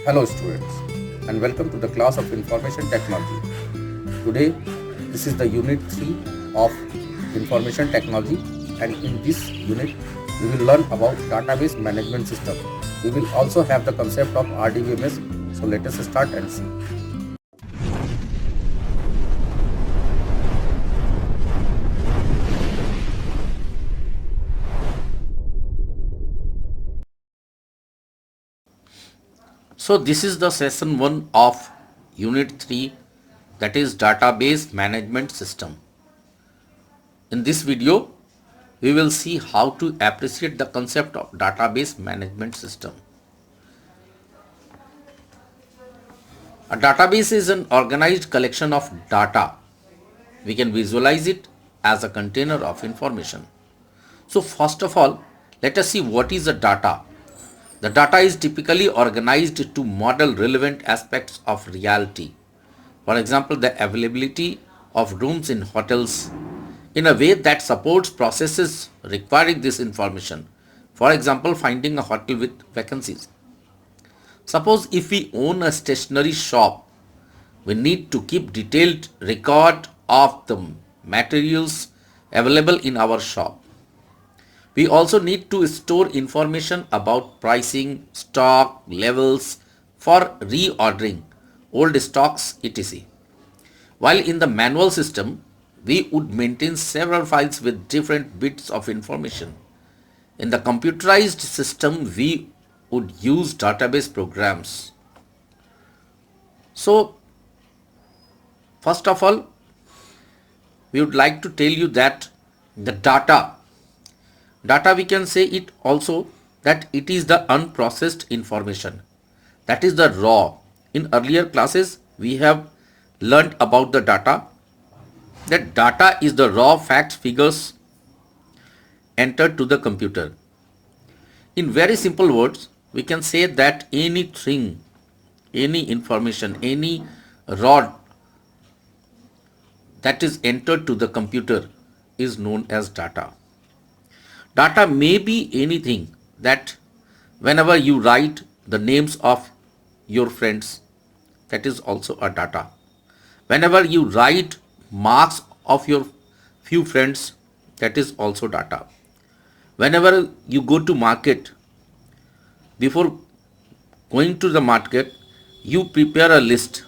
Hello students and welcome to the class of Information Technology. Today this is the unit 3 of Information Technology, and in this unit we will learn about database management system. We will also have the concept of RDBMS. So let us start and see. So this is the session 1 of unit 3, that is database management system. In this video we will see how to appreciate the concept of database management system. A database is an organized collection of data. We can visualize it as a container of information. So first of all, let us see what is the data. The data is typically organized to model relevant aspects of reality. For example, the availability of rooms in hotels in a way that supports processes requiring this information. For example, finding a hotel with vacancies. Suppose if we own a stationery shop, we need to keep detailed record of the materials available in our shop. We also need to store information about pricing, stock levels for reordering, old stocks, etc. While in the manual system, we would maintain several files with different bits of information. In the computerized system, we would use database programs. So, first of all, we would like to tell you that the data we can say it also that it is the unprocessed information, that is the raw. In earlier classes we have learned about the data, that data is the raw facts, figures entered to the computer. In very simple words, we can say that anything, any information, any raw that is entered to the computer is known as data. Data may be anything, that whenever you write the names of your friends, that is also a data. Whenever you write marks of your few friends, that is also data. Whenever you go to market, before going to the market, you prepare a list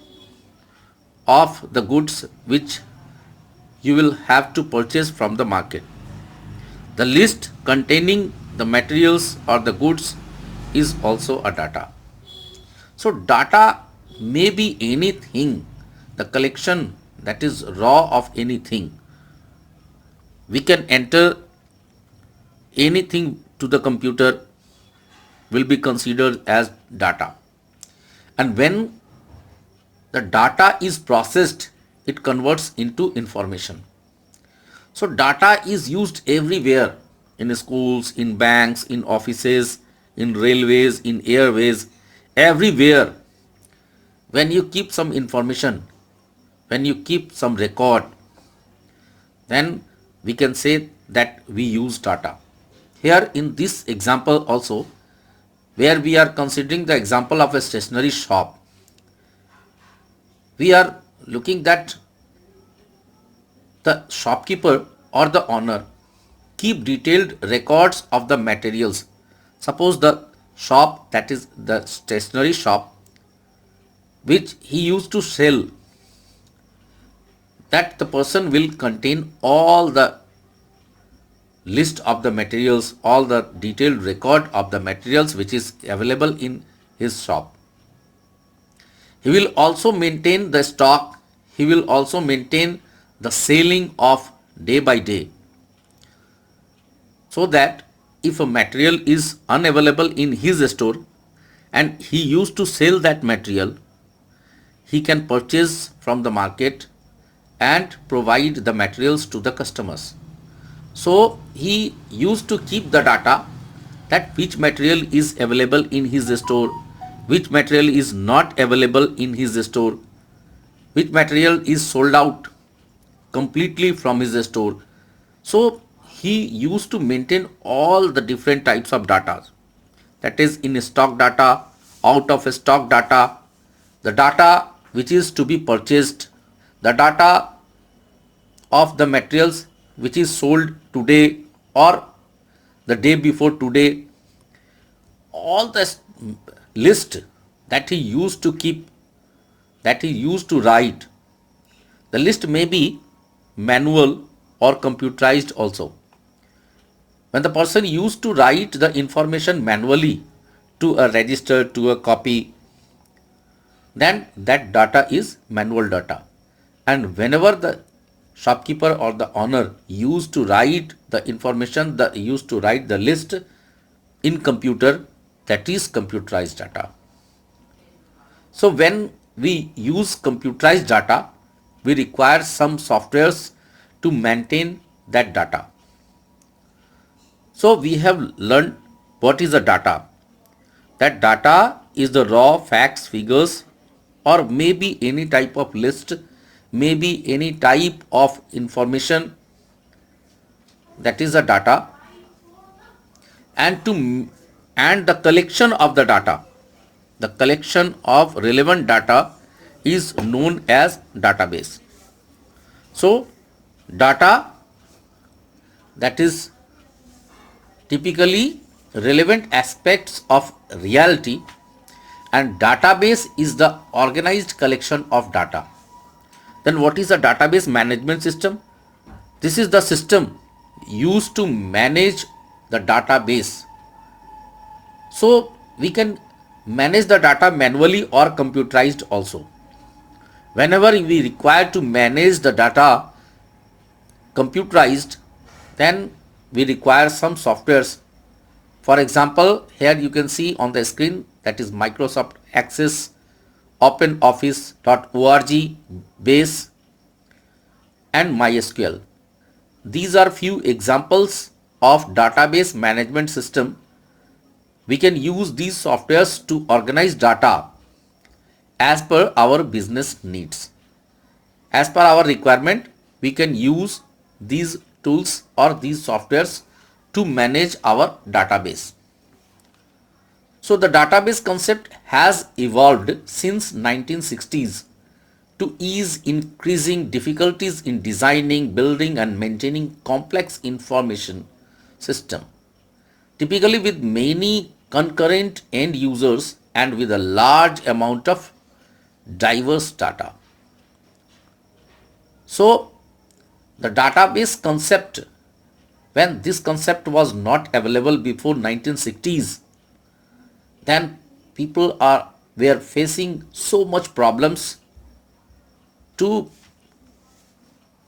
of the goods which you will have to purchase from the market. The list containing the materials or the goods is also a data. So data may be anything, the collection that is raw of anything. We can enter anything to the computer will be considered as data. And when the data is processed, it converts into information. So data is used everywhere, in schools, in banks, in offices, in railways, in airways, everywhere. When you keep some information, when you keep some record, then we can say that we use data. Here in this example also, where we are considering the example of a stationery shop, we are looking that the shopkeeper or the owner keep detailed records of the materials. Suppose the shop, that is the stationery shop, which he used to sell, that the person will contain all the list of the materials, all the detailed record of the materials which is available in his shop. He will also maintain the stock, he will also maintain the selling of day by day, so that if a material is unavailable in his store and he used to sell that material, he can purchase from the market and provide the materials to the customers. So he used to keep the data, that which material is available in his store, which material is not available in his store, which material is sold out completely from his store. So he used to maintain all the different types of data, that is in stock data out of stock data, the data which is to be purchased, the data of the materials which is sold today or the day before today, all the list that he used to keep, that he used to write. The list may be manual or computerized also. When the person used to write the information manually to a register, to a copy, then that data is manual data. And whenever the shopkeeper or the owner used to write the information, used to write the list in computer, that is computerized data. So when we use computerized data, we require some softwares to maintain that data. So we have learned what is the data. That data is the raw facts, figures, or maybe any type of list, maybe any type of information. That is the data. And the collection of the data, the collection of relevant data is known as database. So data, that is typically relevant aspects of reality, and database is the organized collection of data. Then what is a database management system? This is the system used to manage the database. So we can manage the data manually or computerized also. Whenever we require to manage the data computerized, then we require some softwares. For example, here you can see on the screen, that is Microsoft Access, OpenOffice.org, Base, and MySQL. These are few examples of database management system. We can use these softwares to organize data as per our business needs. As per our requirement, we can use these tools or these softwares to manage our database. So the database concept has evolved since 1960s to ease increasing difficulties in designing, building and maintaining complex information system, typically with many concurrent end users and with a large amount of diverse data. So the database concept, when this concept was not available before 1960s, then people were facing so much problems to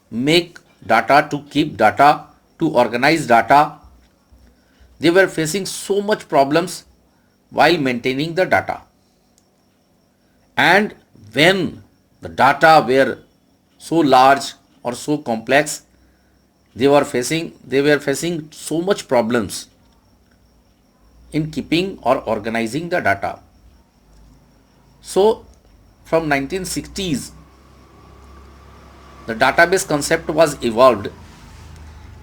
make data, to keep data, to organize data. They were facing so much problems while maintaining the data. And when the data were so large or so complex, they were facing so much problems in keeping or organizing the data. So from 1960s, the database concept was evolved,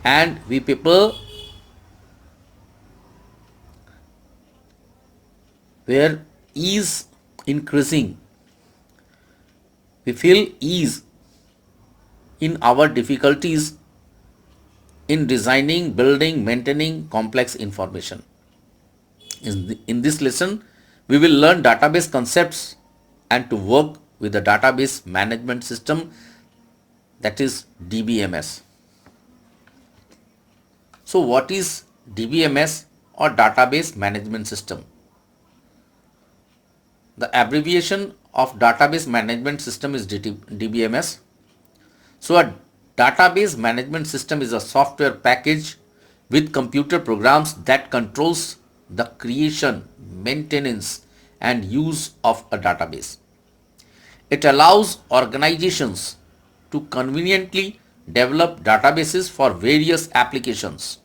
and we people were ease increasing. We feel ease in our difficulties in designing, building, maintaining complex information. In this lesson, we will learn database concepts and to work with the database management system, that is DBMS. So what is DBMS or database management system? The abbreviation of database management system is DBMS. So a database management system is a software package with computer programs that controls the creation, maintenance and use of a database. It allows organizations to conveniently develop databases for various applications.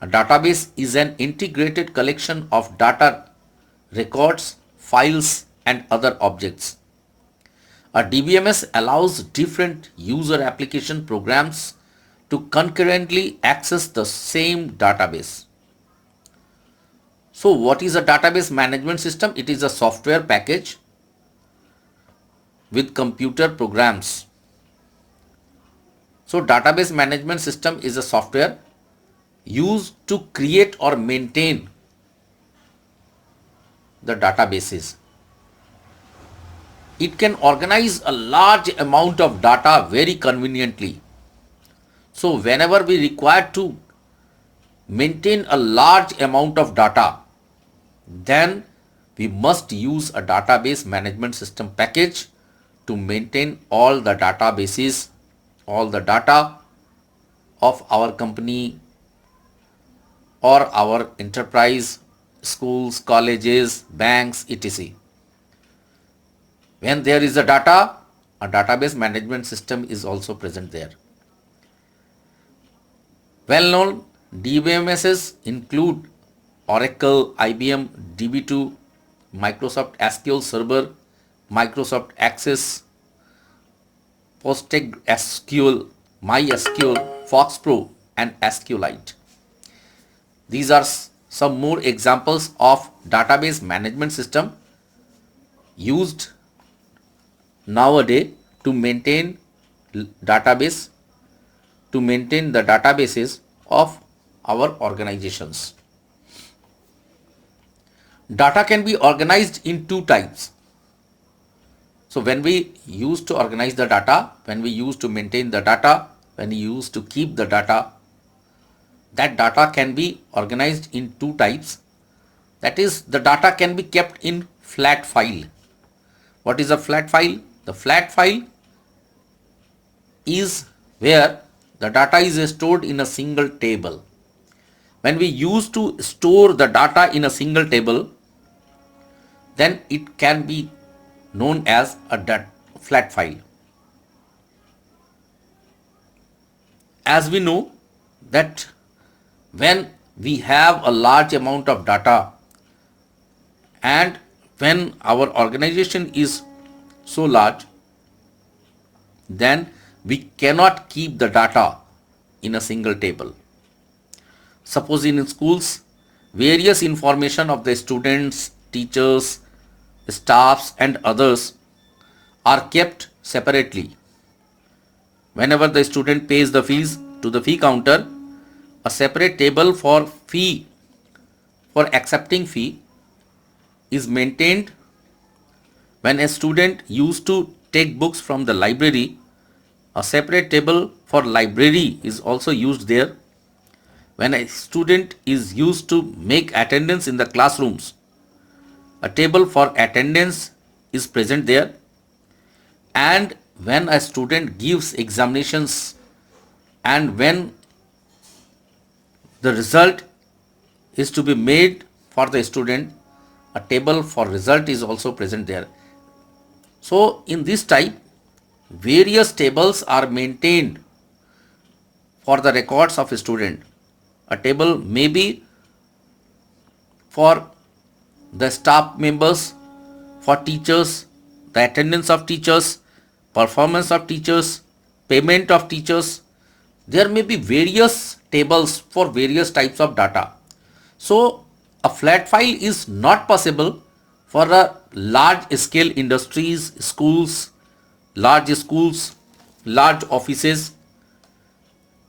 A database is an integrated collection of data, records, files and other objects. A DBMS allows different user application programs to concurrently access the same database. So what is a database management system? It is a software package with computer programs. So database management system is a software used to create or maintain the databases. It can organize a large amount of data very conveniently. So whenever we require to maintain a large amount of data, then we must use a database management system package to maintain all the databases, all the data of our company or our enterprise, schools, colleges, banks, etc. When there is a data, a database management system is also present there. Well-known DBMSs include Oracle, IBM, DB2, Microsoft SQL Server, Microsoft Access, PostgreSQL, MySQL, FoxPro, and SQLite. These are some more examples of database management system used nowadays to maintain the databases of our organizations. Data can be organized in two types. So when we use to organize the data, when we use to maintain the data, when we use to keep the data, that data can be organized in two types. That is, the data can be kept in flat file. What is a flat file? The flat file is where the data is stored in a single table. When we use to store the data in a single table, then it can be known as a flat file. As we know that when we have a large amount of data and when our organization is so large, then we cannot keep the data in a single table. Suppose in schools, various information of the students, teachers, staffs and others are kept separately. Whenever the student pays the fees to the fee counter, a separate table for accepting fee is maintained. When a student used to take books from the library, a separate table for library is also used there. When a student is used to make attendance in the classrooms, a table for attendance is present there. And when a student gives examinations and when the result is to be made for the student, a table for result is also present there. So in this type, various tables are maintained for the records of a student. A table may be for the staff members, for teachers, the attendance of teachers, performance of teachers, payment of teachers. There may be various tables for various types of data. So a flat file is not possible for a large scale industries, schools, large offices.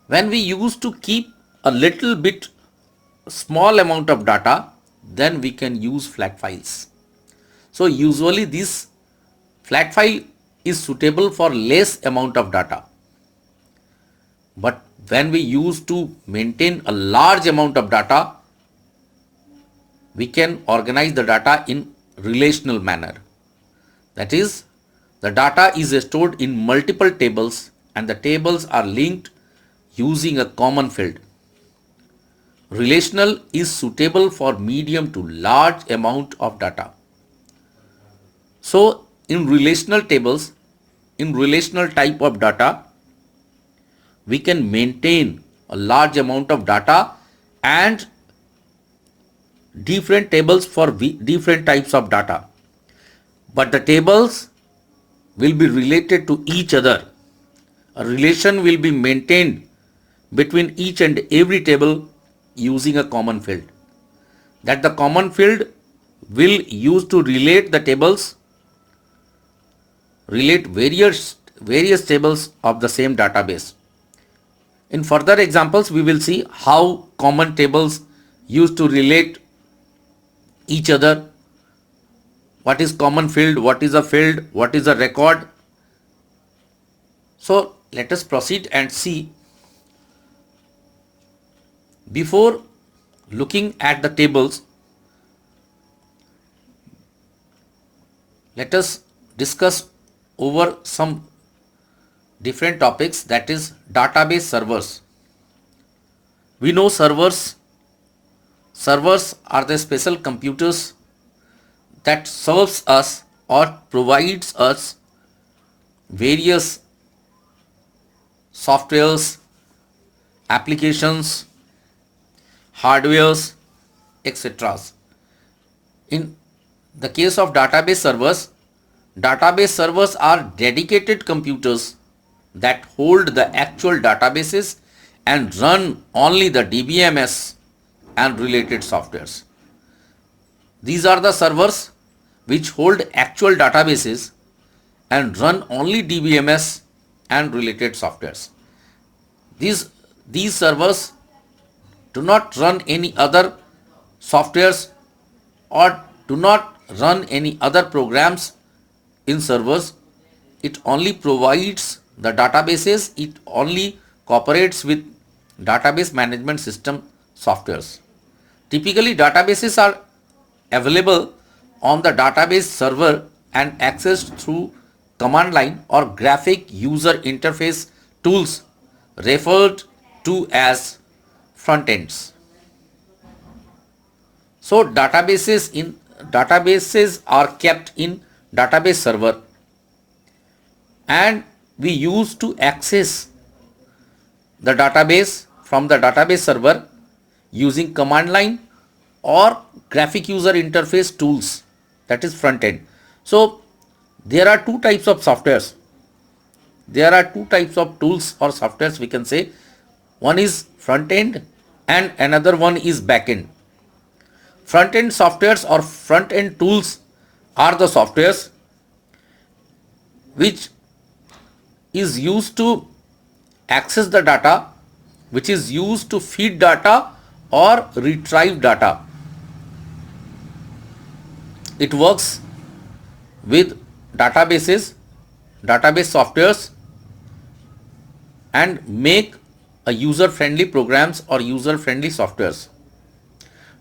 When we used to keep a little bit small amount of data, then we can use flat files. So usually this flat file is suitable for less amount of data. But when we use to maintain a large amount of data, we can organize the data in relational manner. That is, the data is stored in multiple tables and the tables are linked using a common field. Relational is suitable for medium to large amount of data. So in relational tables, in relational type of data, we can maintain a large amount of data and different tables for different types of data. But the tables will be related to each other. A relation will be maintained between each and every table using a common field. that the common field will use to relate the tables, relate various tables of the same database. In further examples, we will see how common tables used to relate each other, what is common field, what is a field, what is a record. So let us proceed and see. Before looking at the tables, let us discuss over some different topics, that is database servers. We know servers are the special computers that serves us or provides us various softwares, applications, hardwares, etc. In the case of database servers are dedicated computers that hold the actual databases and run only the DBMS and related softwares. These are the servers which hold actual databases and run only DBMS and related softwares. These servers do not run any other softwares or do not run any other programs in servers. It only provides the databases, it only cooperates with database management system softwares. Typically, databases are available on the database server and accessed through command line or graphic user interface tools referred to as front ends. So databases are kept in database server, and we use to access the database from the database server using command line or graphic user interface tools, that is front end. So there are two types of softwares. There are two types of tools or softwares, we can say. One is front end and another one is back end. Front end softwares or front end tools are the softwares which is used to access the data, which is used to feed data or retrieve data. It works with database softwares and make a user-friendly programs or user-friendly softwares.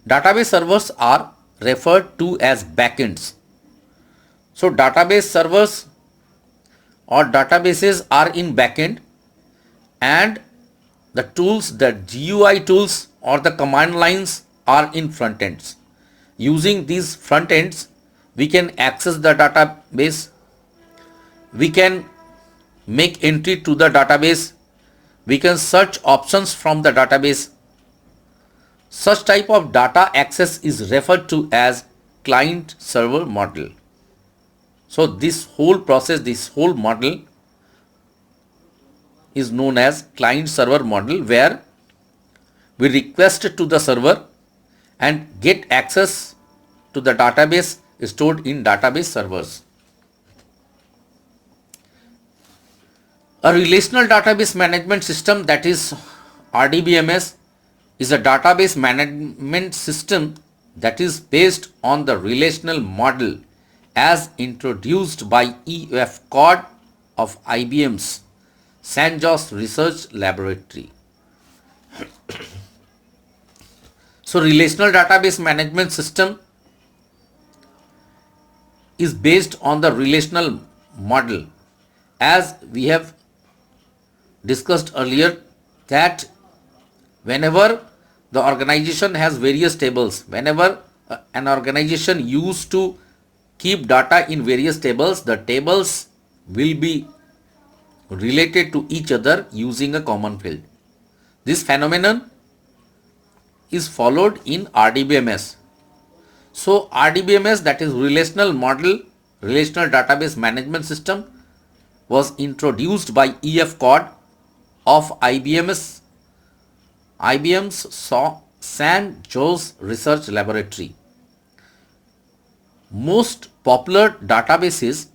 Database servers are referred to as backends. So database servers or databases are in backend, and the tools, the GUI tools or the command lines are in front ends. Using these front ends, we can access the database, we can make entry to the database, we can search options from the database. Such type of data access is referred to as client server model. So this whole process, this whole model is known as client server model, where we request to the server and get access to the database stored in database servers. A relational database management system, that is RDBMS, is a database management system that is based on the relational model as introduced by E.F. Codd of IBM's San Jose Research Laboratory. So relational database management system is based on the relational model, as we have discussed earlier, that whenever the organization has various tables, whenever an organization used to keep data in various tables, the tables will be related to each other using a common field. This phenomenon is followed in RDBMS. So RDBMS, that is relational model, relational database management system, was introduced by E.F. Codd of IBM's San Jose Research Laboratory. Most popular databases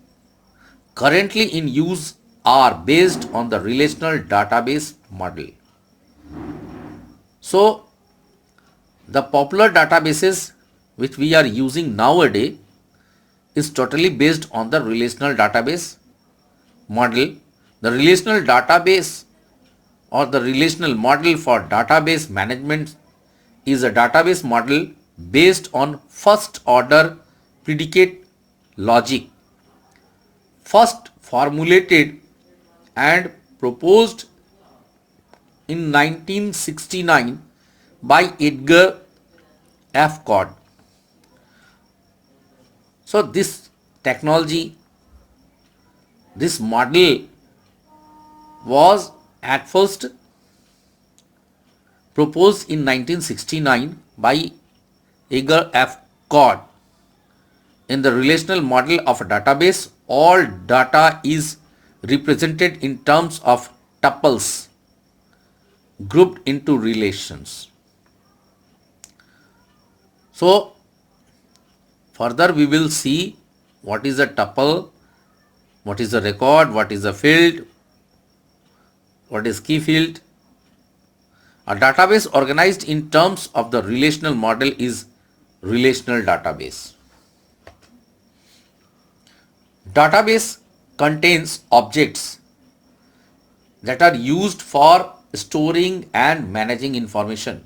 currently in use are based on the relational database model. So, the popular databases which we are using nowadays is totally based on the relational database model. The relational database or the relational model for database management is a database model based on first order predicate logic, first formulated and proposed in 1969 by Edgar F. Codd. So this technology, this model was at first proposed in 1969 by Edgar F. Codd. In the relational model of a database, all data is represented in terms of tuples grouped into relations. So, further we will see what is a tuple, what is a record, what is a field, what is key field. A database organized in terms of the relational model is relational database. Database contains objects that are used for storing and managing information.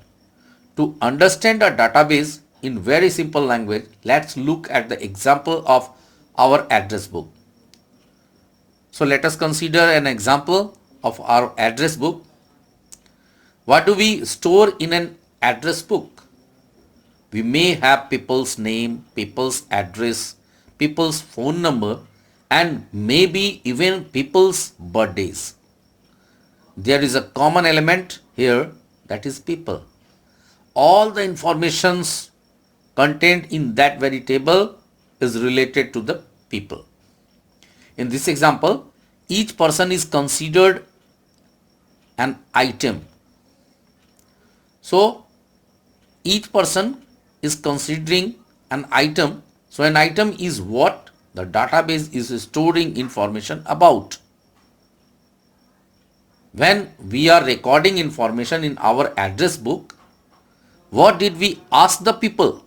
To understand a database in very simple language, let's look at the example of our address book. So let us consider an example of our address book. What do we store in an address book? We may have people's name, people's address, people's phone number, and maybe even people's birthdays. There is a common element here, that is people. All the informations contained in that very table is related to the people. In this example, each person is considered an item. So each person is considering an item. So an item is what the database is storing information about. When we are recording information in our address book, what did we ask the people?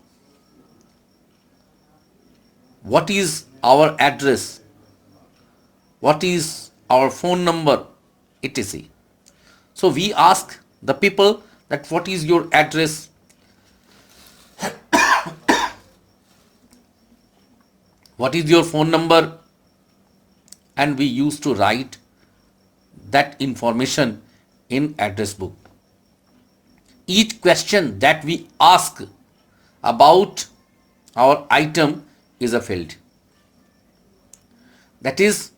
What is our address? What is our phone number? etc. So we ask the people that what is your address? What is your phone number? And we used to write that information in address book. Each question that we ask about our item is a field. That is,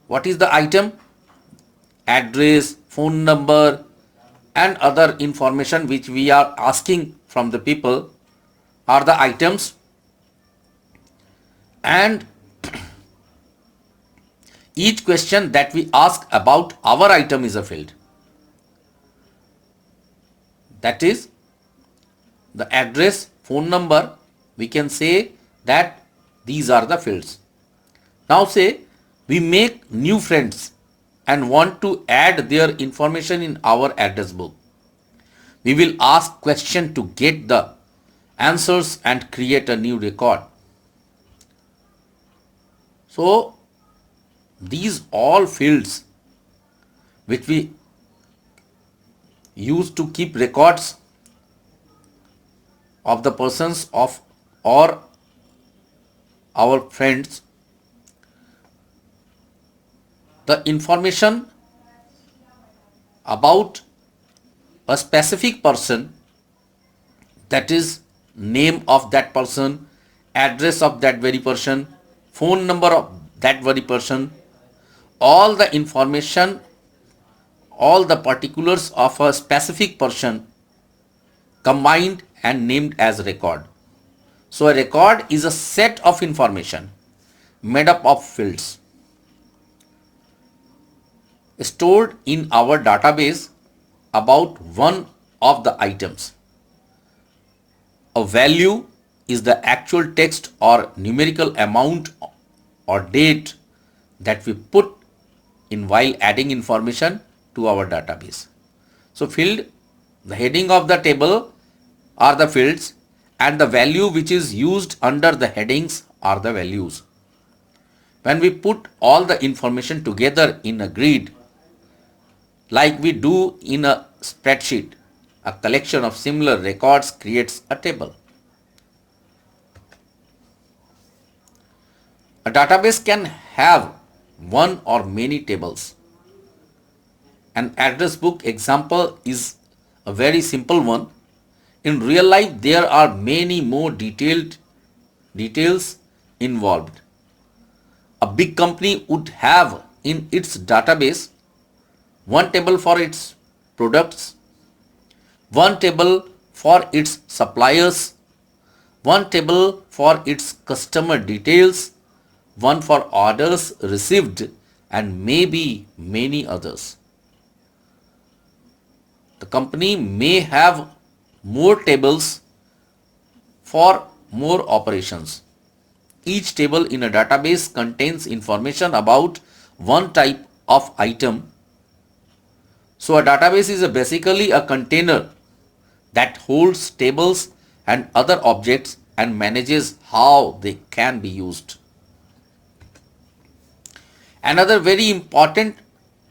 what is the item? Address, phone number, and other information which we are asking from the people are the items. And each question that we ask about our item is a field. That is, the address, phone number, we can say that these are the fields. Now say we make new friends and want to add their information in our address book. We will ask question to get the answers and create a new record. So these all fields which we use to keep records of the persons of or our friends, the information about a specific person, that is name of that person, address of that very person, phone number of that very person, all the information, all the particulars of a specific person combined and named as record. So a record is a set of information made up of fields stored in our database about one of the items. A value is the actual text or numerical amount or date that we put in while adding information to our database. So field, the heading of the table are the fields and the value which is used under the headings are the values. When we put all the information together in a grid, like we do in a spreadsheet, a collection of similar records creates a table. A database can have one or many tables. An address book example is a very simple one. In real life, there are many more details involved. A big company would have in its database one table for its products, one table for its suppliers, one table for its customer details, one for orders received, and maybe many others. The company may have more tables for more operations. Each table in a database contains information about one type of item. So a database is basically a container that holds tables and other objects and manages how they can be used. Another very important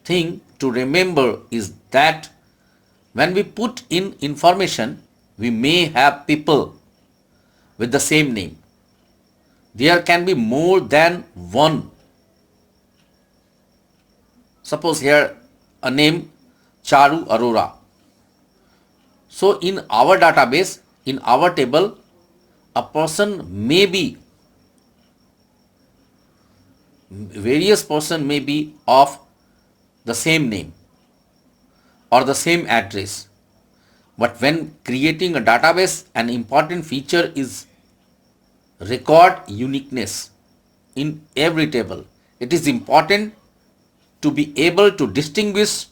thing to remember is that when we put in information, we may have people with the same name. There can be more than one. Suppose here a name Charu Arora. So in our database, in our table, a person may be, various person may be of the same name or the same address. But when creating a database, an important feature is record uniqueness in every table. It is important to be able to distinguish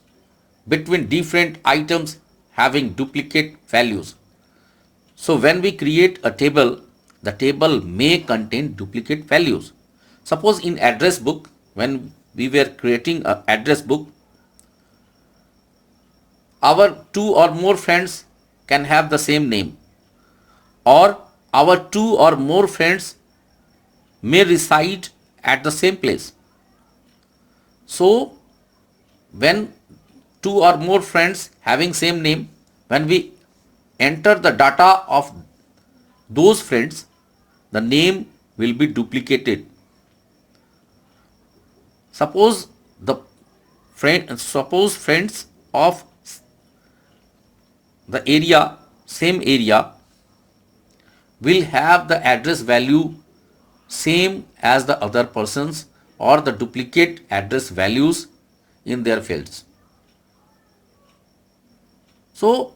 between different items having duplicate values. So when we create a table, the table may contain duplicate values. Suppose in address book, when we were creating an address book, our two or more friends can have the same name, or our two or more friends may reside at the same place. So when two or more friends having same name, when we enter the data of those friends, the name will be duplicated. Suppose friends of the area, same area, will have the address value same as the other persons or the duplicate address values in their fields. So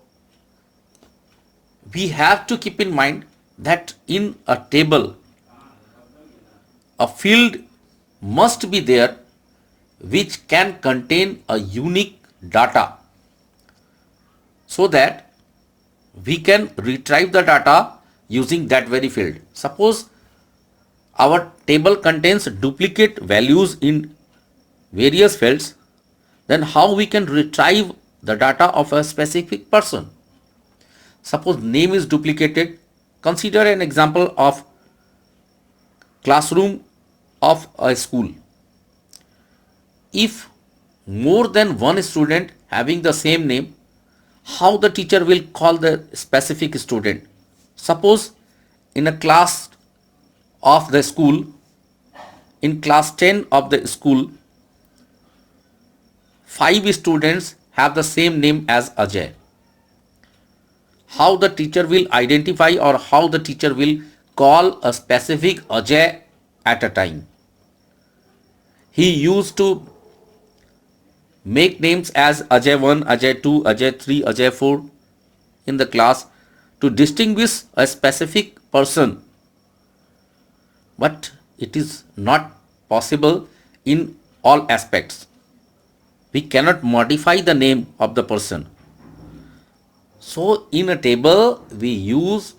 we have to keep in mind that in a table, a field must be there which can contain a unique data, so that we can retrieve the data using that very field. Suppose our table contains duplicate values in various fields, then how we can retrieve the data of a specific person? Suppose name is duplicated. Consider an example of classroom of a school. If more than one student having the same name, how the teacher will call the specific student? Suppose in a class of the school, in class 10 of the school, 5 students have the same name as Ajay. How the teacher will identify or how the teacher will call a specific Ajay at a time? He used to make names as Ajay 1, Ajay 2, Ajay 3, Ajay 4 in the class to distinguish a specific person. But it is not possible in all aspects. We cannot modify the name of the person. So in a table, we use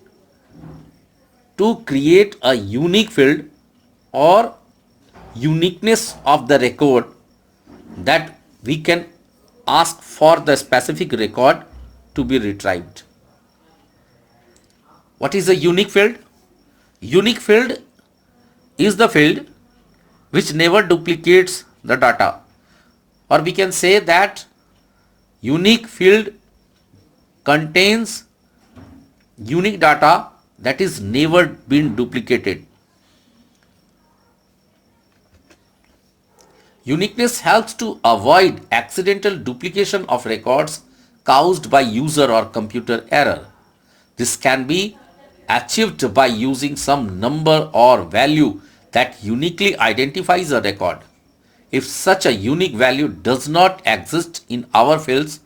to create a unique field or uniqueness of the record, that we can ask for the specific record to be retrieved. What is a unique field? Unique field is the field which never duplicates the data, or we can say that unique field contains unique data that is never been duplicated. Uniqueness helps to avoid accidental duplication of records caused by user or computer error. This can be achieved by using some number or value that uniquely identifies a record. If such a unique value does not exist in our fields,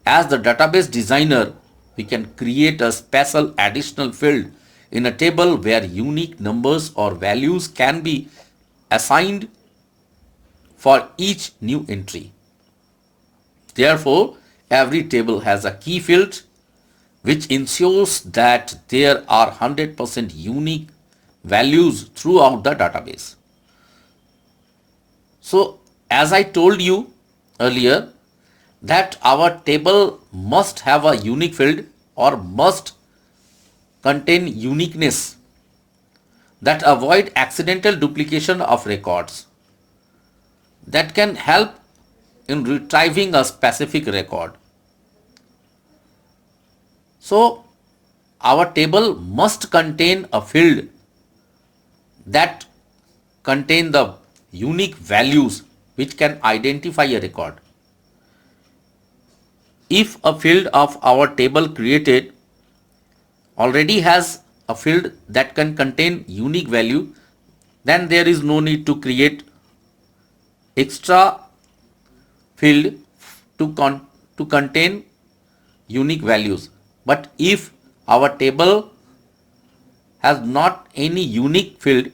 as the database designer, we can create a special additional field in a table where unique numbers or values can be assigned for each new entry. Therefore, every table has a key field which ensures that there are 100% unique values throughout the database. So, as I told you earlier, that our table must have a unique field or must contain uniqueness that avoid accidental duplication of records, that can help in retrieving a specific record. So, our table must contain a field that contain the unique values which can identify a record. If a field of our table created already has a field that can contain unique value, then there is no need to create extra field to contain unique values. But if our table has not any unique field,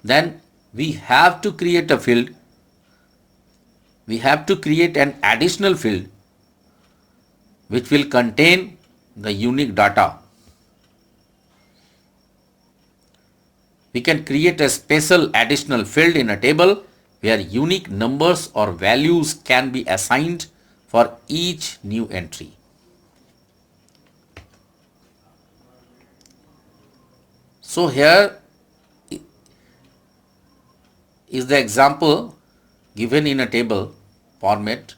then we have to create a field. We have to create an additional field which will contain the unique data. We can create a special additional field in a table where unique numbers or values can be assigned for each new entry. So here is the example given in a table format.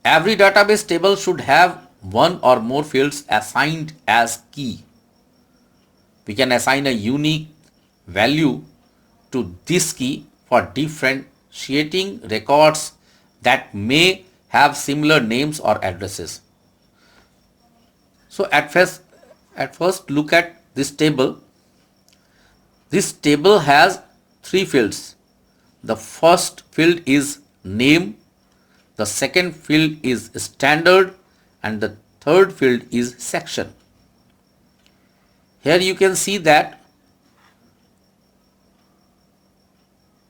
Every database table should have one or more fields assigned as key. We can assign a unique value to this key for differentiating records that may have similar names or addresses. So at first look at this table. This table has three fields. The first field is name, the second field is standard, and the third field is section. Here you can see that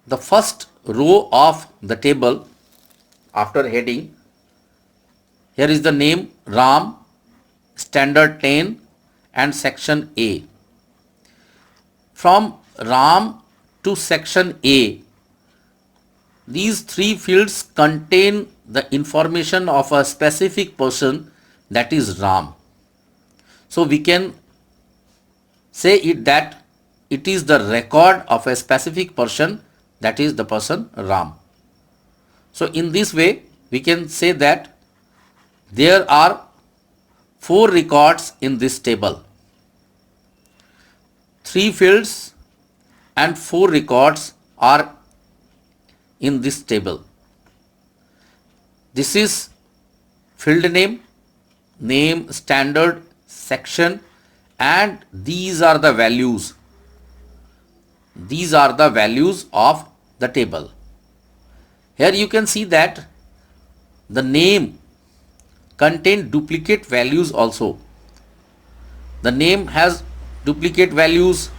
the first row of the table after heading, here is the name RAM, standard 10 and section A. From RAM to section A, these three fields contain the information of a specific person, that is RAM. So we can say it that it is the record of a specific person, that is the person RAM. So in this way we can say that there are 4 records in this table. 3 fields and 4 records are in this table. This is field name, name, standard, section, and these are the values. These are the values of the table. Here you can see that the name contains duplicate values also. The name has duplicate values,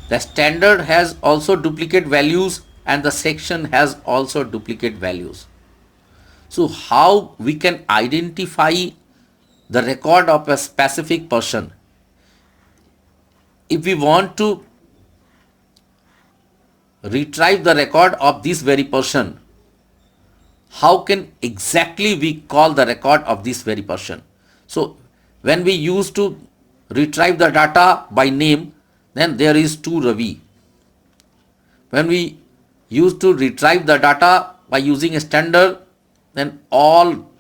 the standard has also duplicate values, and the section has also duplicate values. So how we can identify the record of a specific person? if we want to retrieve the record of this very person, how can exactly we call the record of this very person? So when we used to retrieve the data by name, then there is two Ravi. When we used to retrieve the data by using a standard, then all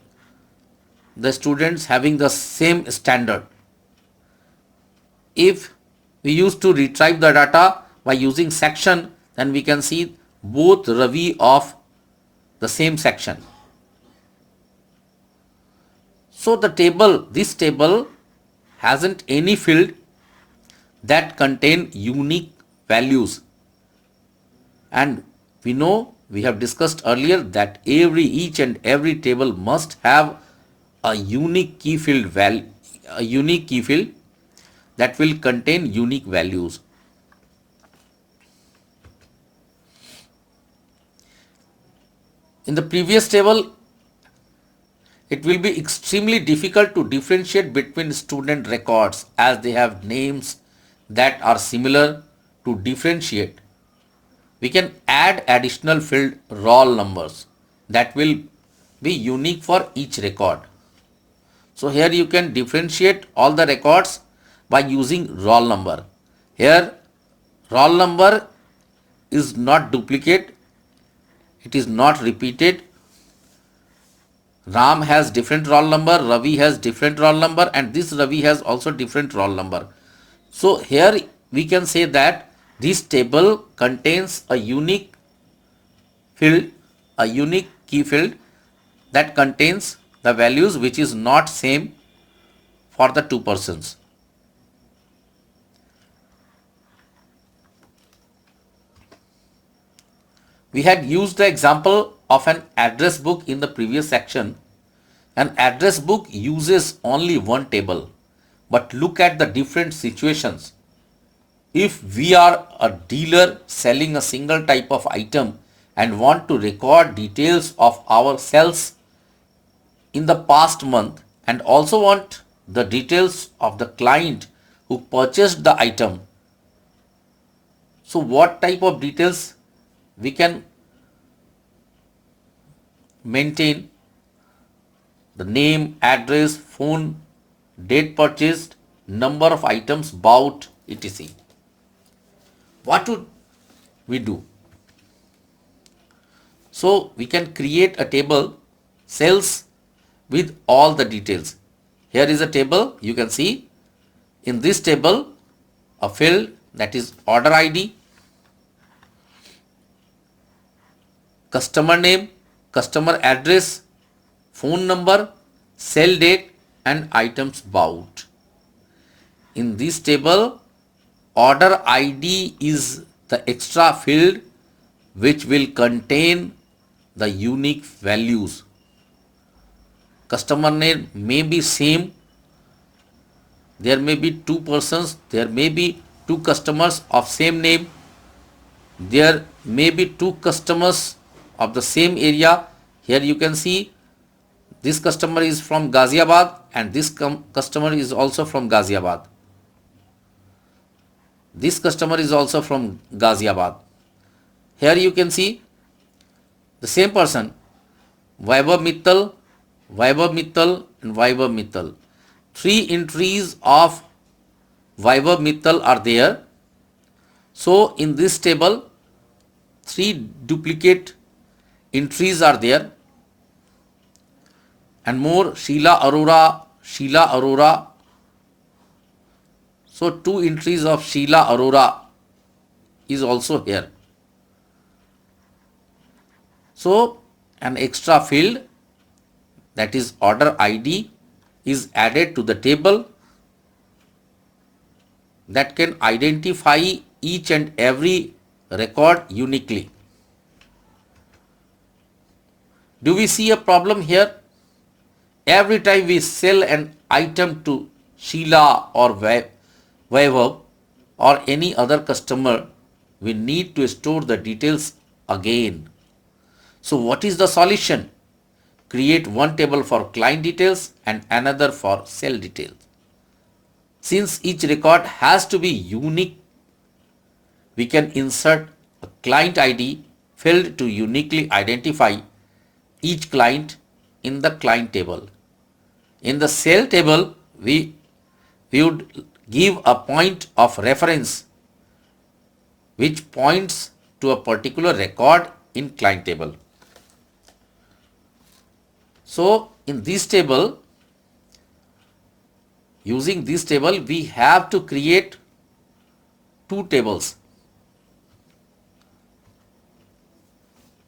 the students having the same standard. If we used to retrieve the data by using section, then we can see both Ravi of the same section. So this table hasn't any field that contain unique values. And we have discussed earlier that each and every table must have a unique key field that will contain unique values. In the previous table, it will be extremely difficult to differentiate between student records as they have names that are similar. To differentiate, we can add additional field roll numbers that will be unique for each record. So here you can differentiate all the records by using roll number. Here roll number is not duplicate, it is not repeated. Ram has different roll number, Ravi has different roll number, and this Ravi has also different roll number. So here we can say that this table contains a unique field, a unique key field that contains the values which is not same for the two persons. We had used the example of an address book in the previous section. An address book uses only one table, but look at the different situations. If we are a dealer selling a single type of item and want to record details of our sales in the past month and also want the details of the client who purchased the item, so what type of details we can maintain? The name, address, phone, date purchased, number of items bought, etc. What would we do? So we can create a table sales with all the details. Here is a table, you can see in this table a field that is order ID, customer name, customer address, phone number, sell date and items bought. In this table, order ID is the extra field which will contain the unique values. Customer name may be same. There may be two persons, there may be two customers of same name. There may be two customers of the same area. Here you can see this customer is from Ghaziabad and this customer is also from Ghaziabad. This customer is also from Ghaziabad. Here you can see the same person, Vaibhav Mittal, and Vaibhav Mittal. 3 entries of Vaibhav Mittal are there. So in this table, 3 duplicate entries are there. And more Sheila Arora. So 2 entries of Sheila Arora is also here. So an extra field, that is order ID, is added to the table that can identify each and every record uniquely. Do we see a problem here? Every time we sell an item to Sheila or Vaibhav or any other customer, we need to store the details again. So what is the solution? Create one table for client details and another for sell details. Since each record has to be unique, we can insert a client ID field to uniquely identify each client in the client table. In the cell table, we would give a point of reference which points to a particular record in client table. So in this table, using this table, we have to create two tables.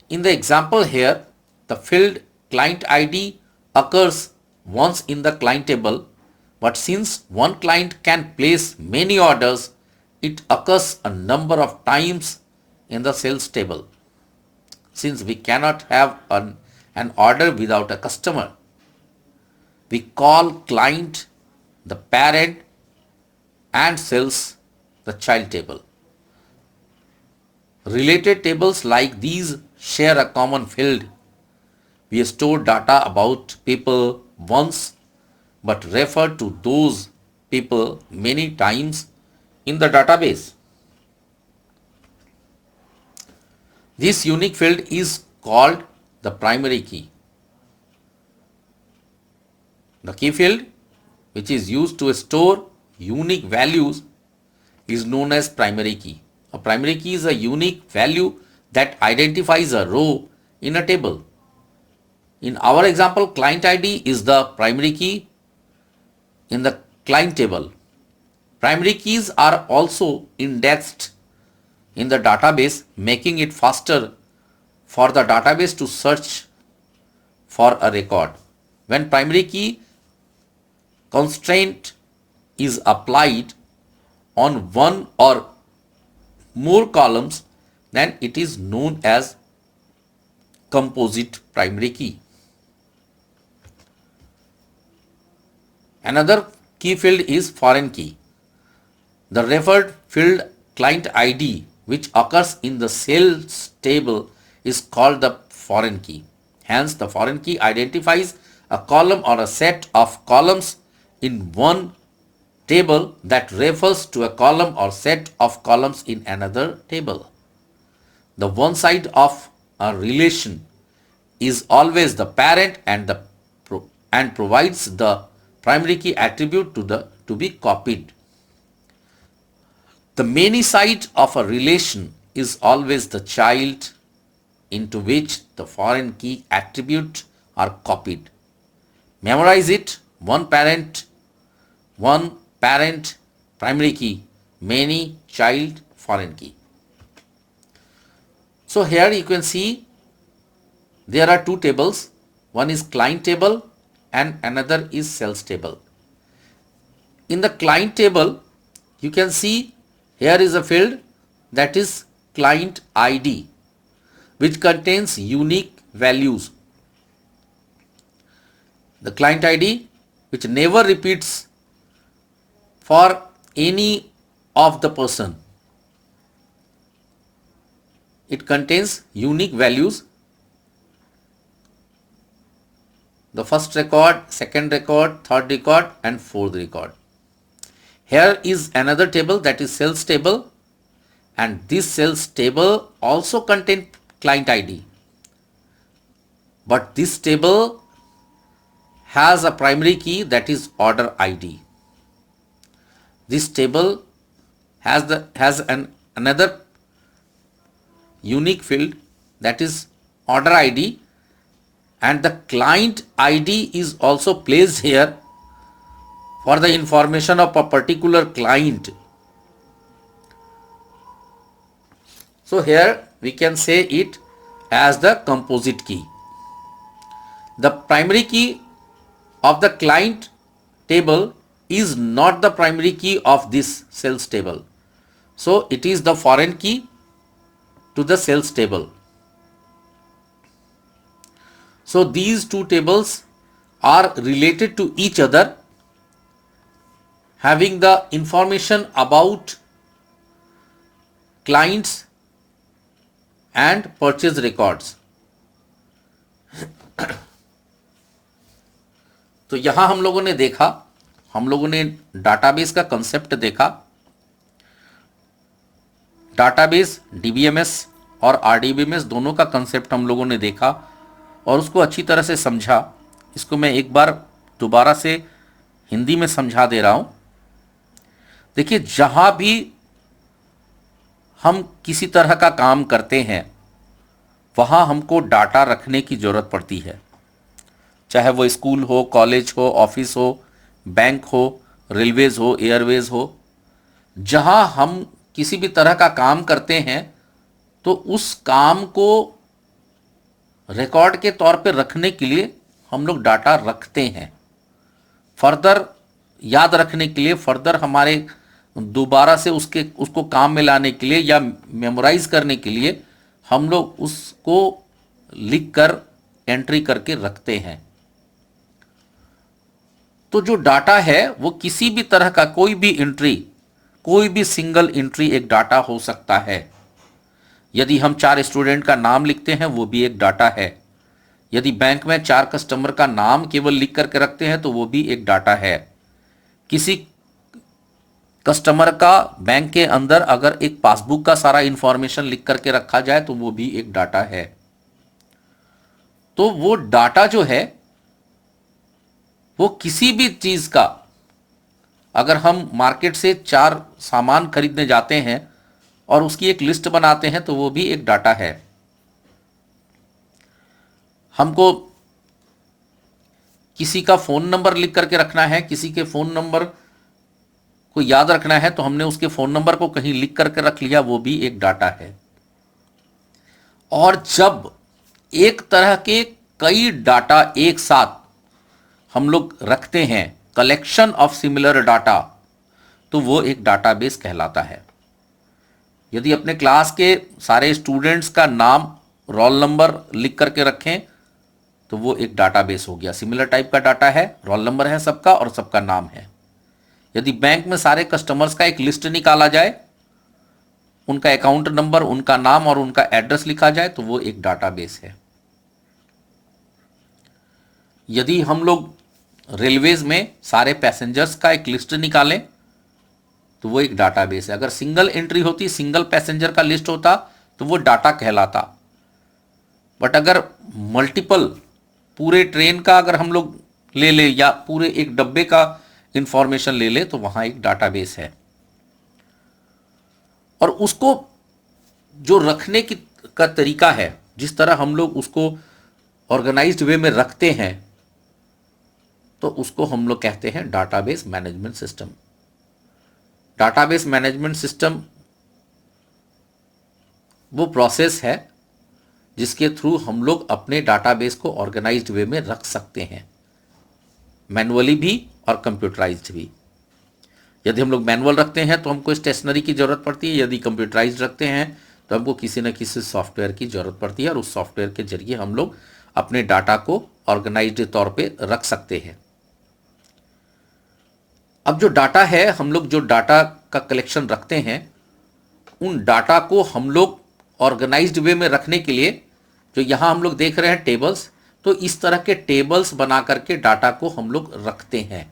In the example here, the field client ID occurs once in the client table, but since one client can place many orders, it occurs a number of times in the sales table. Since we cannot have an order without a customer, we call client the parent and sales the child table. Related tables like these share a common field. We store data about people once but refer to those people many times in the database. This unique field is called the primary key. The key field, which is used to store unique values, is known as primary key. A primary key is a unique value that identifies a row in a table. In our example, client ID is the primary key in the client table. Primary keys are also indexed in the database, making it faster for the database to search for a record. When primary key constraint is applied on one or more columns, then it is known as composite primary key. Another key field is foreign key. The referred field client ID, which occurs in the sales table, is called the foreign key. Hence, the foreign key identifies a column or a set of columns in one table that refers to a column or set of columns in another table. The one side of a relation is always the parent and provides the primary key attribute to be copied. The many side of a relation is always the child into which the foreign key attributes are copied. Memorize it: one parent primary key, many child foreign key. So here you can see there are two tables. One is client table and another is sales table. In the client table, you can see here is a field that is client ID, which contains unique values. The client ID, which never repeats for any of the person. It contains unique values. The first record, second record, third record and fourth record. Here is another table, that is sales table, and this sales table also contains client ID. But this table has a primary key, that is order ID. This table has another unique field, that is order ID, and the client ID is also placed here for the information of a particular client. So here we can say it as the composite key. The primary key of the client table is not the primary key of this sales table. So it is the foreign key to the sales table. So these two tables are related to each other, having the information about clients and purchase records. तो यहां हम लोगों ने देखा हम लोगों ने database का कंसेप्ट देखा। डाटाबेस, डीबीएमएस और आरडीबीएमएस दोनों का कंसेप्ट हम लोगों ने देखा और उसको अच्छी तरह से समझा। इसको मैं एक बार दोबारा से हिंदी में समझा दे रहा हूं। देखिए, जहां भी हम किसी तरह का काम करते हैं वहां हमको डाटा रखने की जरूरत पड़ती है, चाहे वो स्कूल हो, कॉलेज हो, ऑफिस हो, बैंक हो, रेलवेज हो, एयरवेज हो। जहां हम किसी भी तरह का काम करते हैं तो उस काम को रिकॉर्ड के तौर पे रखने के लिए हम लोग डाटा रखते हैं। फर्दर याद रखने के लिए, फर्दर हमारे दोबारा से उसको काम में लाने के लिए या मेमोराइज करने के लिए हम लोग उसको लिख कर एंट्री करके रखते हैं। तो जो डाटा है वो किसी भी तरह का कोई भी एंट्री, कोई भी सिंगल एंट्री एक डाटा हो सकता है। यदि हम 4 स्टूडेंट का नाम लिखते हैं वो भी एक डाटा है। यदि बैंक में 4 कस्टमर का नाम केवल लिख करके रखते हैं तो वो भी एक डाटा है। किसी कस्टमर का बैंक के अंदर अगर एक पासबुक का सारा इंफॉर्मेशन लिख करके रखा जाए तो वो भी एक डाटा है। तो वो डाटा जो है वो किसी भी चीज का, अगर हम मार्केट से 4 सामान खरीदने जाते हैं और उसकी एक लिस्ट बनाते हैं तो वो भी एक डाटा है। हमको किसी का फोन नंबर लिख करके रखना है, किसी के फोन नंबर को याद रखना है तो हमने उसके फोन नंबर को कहीं लिख करके रख लिया, वो भी एक डाटा है। और जब एक तरह के कई डाटा एक साथ हम लोग रखते हैं, कलेक्शन ऑफ सिमिलर डाटा, तो वो एक डाटाबेस कहलाता है। यदि अपने क्लास के सारे स्टूडेंट्स का नाम, रोल नंबर लिख करके रखें तो वो एक डाटाबेस हो गया। सिमिलर टाइप का डाटा है, रोल नंबर है सबका और सबका नाम है। यदि बैंक में सारे कस्टमर्स का एक लिस्ट निकाला जाए, उनका अकाउंट नंबर, उनका नाम और उनका एड्रेस लिखा जाए तो वो एक डाटाबेस है। यदि हम लोग रेलवेज में सारे पैसेंजर्स का एक लिस्ट निकालें तो वो एक डाटाबेस है। अगर सिंगल एंट्री होती, सिंगल पैसेंजर का लिस्ट होता तो वो डाटा कहलाता। बट अगर मल्टीपल, पूरे ट्रेन का अगर हम लोग ले ले या पूरे एक डब्बे का इंफॉर्मेशन ले ले तो वहां एक डाटाबेस है। और उसको जो रखने की का तरीका है, जिस तरह हम लोग उसको ऑर्गेनाइज्ड वे में रखते हैं, तो उसको हम लोग कहते हैं database management system. Database management system वो प्रोसेस है जिसके थ्रू हम लोग अपने डाटाबेस को ऑर्गेनाइज्ड वे में रख सकते हैं, मैनुअली भी और कंप्यूटराइज्ड भी। यदि हम लोग मैनुअल रखते हैं तो हमको स्टेशनरी की जरूरत पड़ती है, यदि कंप्यूटराइज्ड रखते हैं तो हमको किसी न किसी सॉफ्टवेयर की जरूरत पड़ती है और उस सॉफ्टवेयर के जरिए हम लोग अपने डाटा को ऑर्गेनाइज्ड तौर पे रख सकते हैं। अब जो डाटा है, हम लोग जो डाटा का कलेक्शन रखते हैं, उन डाटा को हम लोग ऑर्गेनाइज्ड वे में रखने के लिए, जो यहां हम लोग देख रहे हैं टेबल्स, तो इस तरह के टेबल्स बना करके डाटा को हम लोग रखते हैं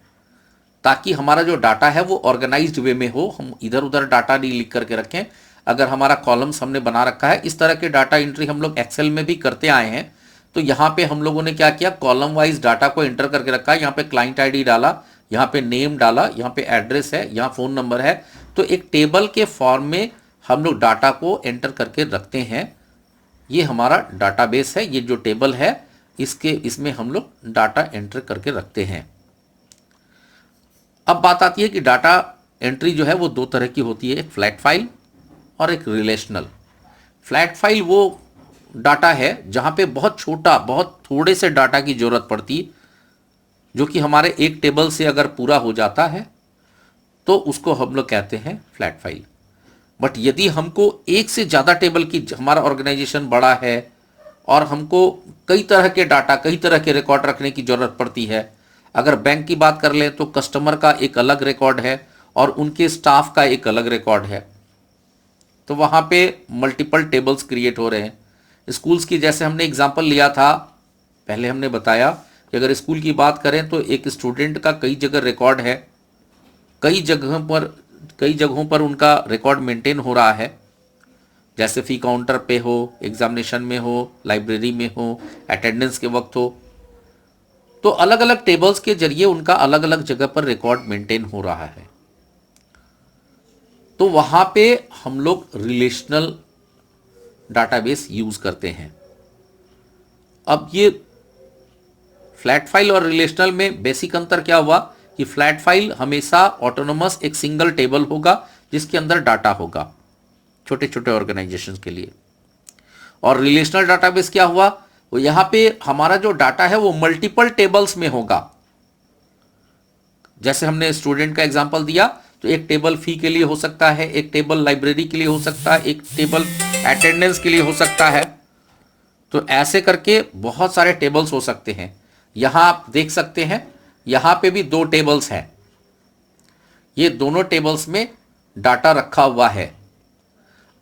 ताकि हमारा जो डाटा है वो ऑर्गेनाइज्ड वे में हो। हम इधर उधर डाटा नहीं लिख करके रखें। अगर हमारा कॉलम्स हमने बना रखा है, इस तरह के डाटा एंट्री हम लोग एक्सेल में भी करते आए हैं, तो यहाँ पे हम लोगों ने क्या किया, कॉलम वाइज डाटा को एंटर करके रखा है। यहाँ पे क्लाइंट आईडी डाला, यहाँ पे नेम डाला, यहाँ पे एड्रेस है, यहाँ फोन नंबर है। तो एक टेबल के फॉर्म में हम लोग डाटा को एंटर करके रखते हैं। ये हमारा डाटाबेस है। ये जो टेबल है इसमें हम लोग डाटा एंटर करके रखते हैं। अब बात आती है कि डाटा एंट्री जो है वो 2 तरह की होती है, एक फ्लैट फाइल और एक रिलेशनल। फ्लैट फाइल वो डाटा है जहां पे बहुत छोटा, बहुत थोड़े से डाटा की जरूरत पड़ती है, जो कि हमारे एक टेबल से अगर पूरा हो जाता है तो उसको हम लोग कहते हैं फ्लैट फाइल। बट यदि हमको एक से ज़्यादा टेबल की, हमारा ऑर्गेनाइजेशन बड़ा है और हमको कई तरह के डाटा, कई तरह के रिकॉर्ड रखने की ज़रूरत पड़ती है। अगर बैंक की बात कर लें तो कस्टमर का एक अलग रिकॉर्ड है और उनके स्टाफ का एक अलग रिकॉर्ड है, तो वहाँ पे मल्टीपल टेबल्स क्रिएट हो रहे हैं। स्कूल्स की जैसे हमने एग्जांपल लिया था, पहले हमने बताया कि अगर स्कूल की बात करें तो एक स्टूडेंट का कई जगह रिकॉर्ड है, कई जगहों पर उनका रिकॉर्ड मेंटेन हो रहा है, जैसे फी काउंटर पे हो, एग्जामिनेशन में हो, लाइब्रेरी में हो, अटेंडेंस के वक्त हो। तो अलग अलग टेबल्स के जरिए उनका अलग अलग जगह पर रिकॉर्ड मेंटेन हो रहा है। तो वहां पे हम लोग रिलेशनल डाटाबेस यूज करते हैं। अब ये फ्लैट फाइल और रिलेशनल में बेसिक अंतर क्या हुआ कि फ्लैट फाइल हमेशा ऑटोनोमस एक सिंगल टेबल होगा जिसके अंदर डाटा होगा छोटे छोटे ऑर्गेनाइजेशंस के लिए। और रिलेशनल डाटाबेस क्या हुआ, वो यहां पे हमारा जो डाटा है वो मल्टीपल टेबल्स में होगा। जैसे हमने स्टूडेंट का एग्जांपल दिया, तो एक टेबल फी के लिए हो सकता है, एक टेबल लाइब्रेरी के लिए हो सकता है, एक टेबल अटेंडेंस के लिए हो सकता है। तो ऐसे करके बहुत सारे टेबल्स हो सकते हैं। यहां आप देख सकते हैं, यहां पे भी 2 टेबल्स हैं। ये दोनों टेबल्स में डाटा रखा हुआ है।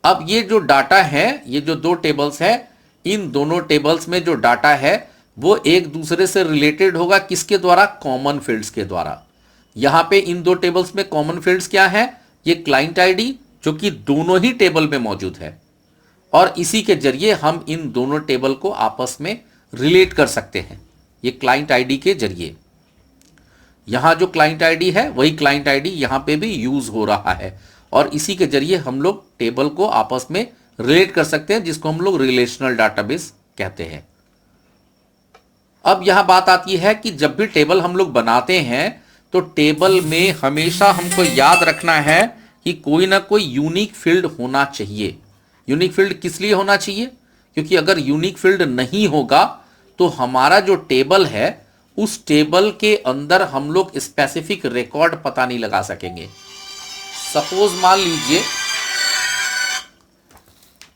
अब ये जो डाटा है, ये जो 2 टेबल्स हैं, इन दोनों टेबल्स में जो डाटा है वो एक दूसरे से रिलेटेड होगा। किसके द्वारा? कॉमन फील्ड्स के द्वारा। यहां पे इन 2 टेबल्स में कॉमन फील्ड्स क्या है? ये क्लाइंट आईडी जो कि दोनों ही टेबल में मौजूद है, और इसी के जरिए हम इन दोनों टेबल को आपस में रिलेट कर सकते हैं, ये क्लाइंट आईडी के जरिए। यहां जो क्लाइंट आईडी है वही क्लाइंट आईडी यहां पे भी यूज हो रहा है, और इसी के जरिए हम लोग टेबल को आपस में रिलेट कर सकते हैं, जिसको हम लोग रिलेशनल डाटाबेस कहते हैं। अब यहां बात आती है कि जब भी टेबल हम लोग बनाते हैं तो टेबल में हमेशा हमको याद रखना है कि कोई ना कोई यूनिक फील्ड होना चाहिए। यूनिक फील्ड किस लिए होना चाहिए? क्योंकि अगर यूनिक फील्ड नहीं होगा तो हमारा जो टेबल है उस टेबल के अंदर हम लोग स्पेसिफिक रिकॉर्ड पता नहीं लगा सकेंगे। सपोज मान लीजिए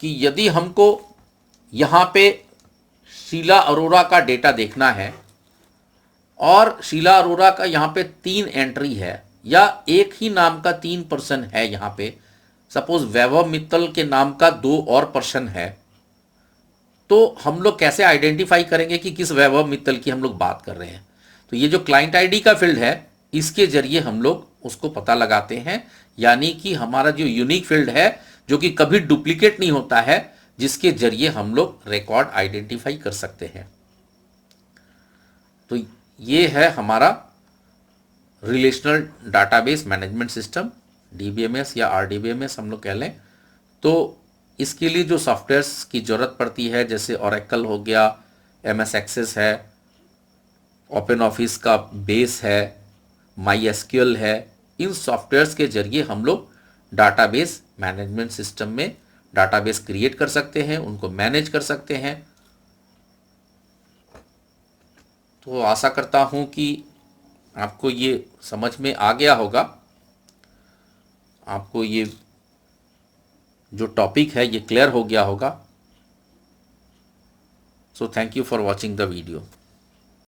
कि यदि हमको यहां पे शीला अरोरा का डेटा देखना है और शीला अरोरा का यहां पे 3 एंट्री है, या एक ही नाम का 3 पर्सन है यहां पे, सपोज वैभव मित्तल के नाम का 2 और पर्सन है, तो हम लोग कैसे आइडेंटिफाई करेंगे कि किस वैभव मित्तल की हम लोग बात कर रहे हैं? तो ये जो क्लाइंट आईडी का फील्ड है, इसके जरिए हम लोग उसको पता लगाते हैं। यानी कि हमारा जो यूनिक फील्ड है जो कि कभी डुप्लीकेट नहीं होता है, जिसके जरिए हम लोग रिकॉर्ड आइडेंटिफाई कर सकते हैं। तो ये है हमारा relational database management system, DBMS या आरडीबीएमएस हम लोग कह लें। तो इसके लिए जो सॉफ्टवेयर्स की ज़रूरत पड़ती है, जैसे ओरेकल हो गया, एमएस एक्सेस है, ओपन ऑफिस का बेस है, माई एसक्यूएल है, इन सॉफ्टवेयर्स के जरिए हम लोग डाटाबेस मैनेजमेंट सिस्टम में डाटाबेस क्रिएट कर सकते हैं, उनको मैनेज कर सकते हैं। तो आशा करता हूं कि आपको ये समझ में आ गया होगा, आपको ये जो टॉपिक है ये क्लियर हो गया होगा। So thank you for watching the video.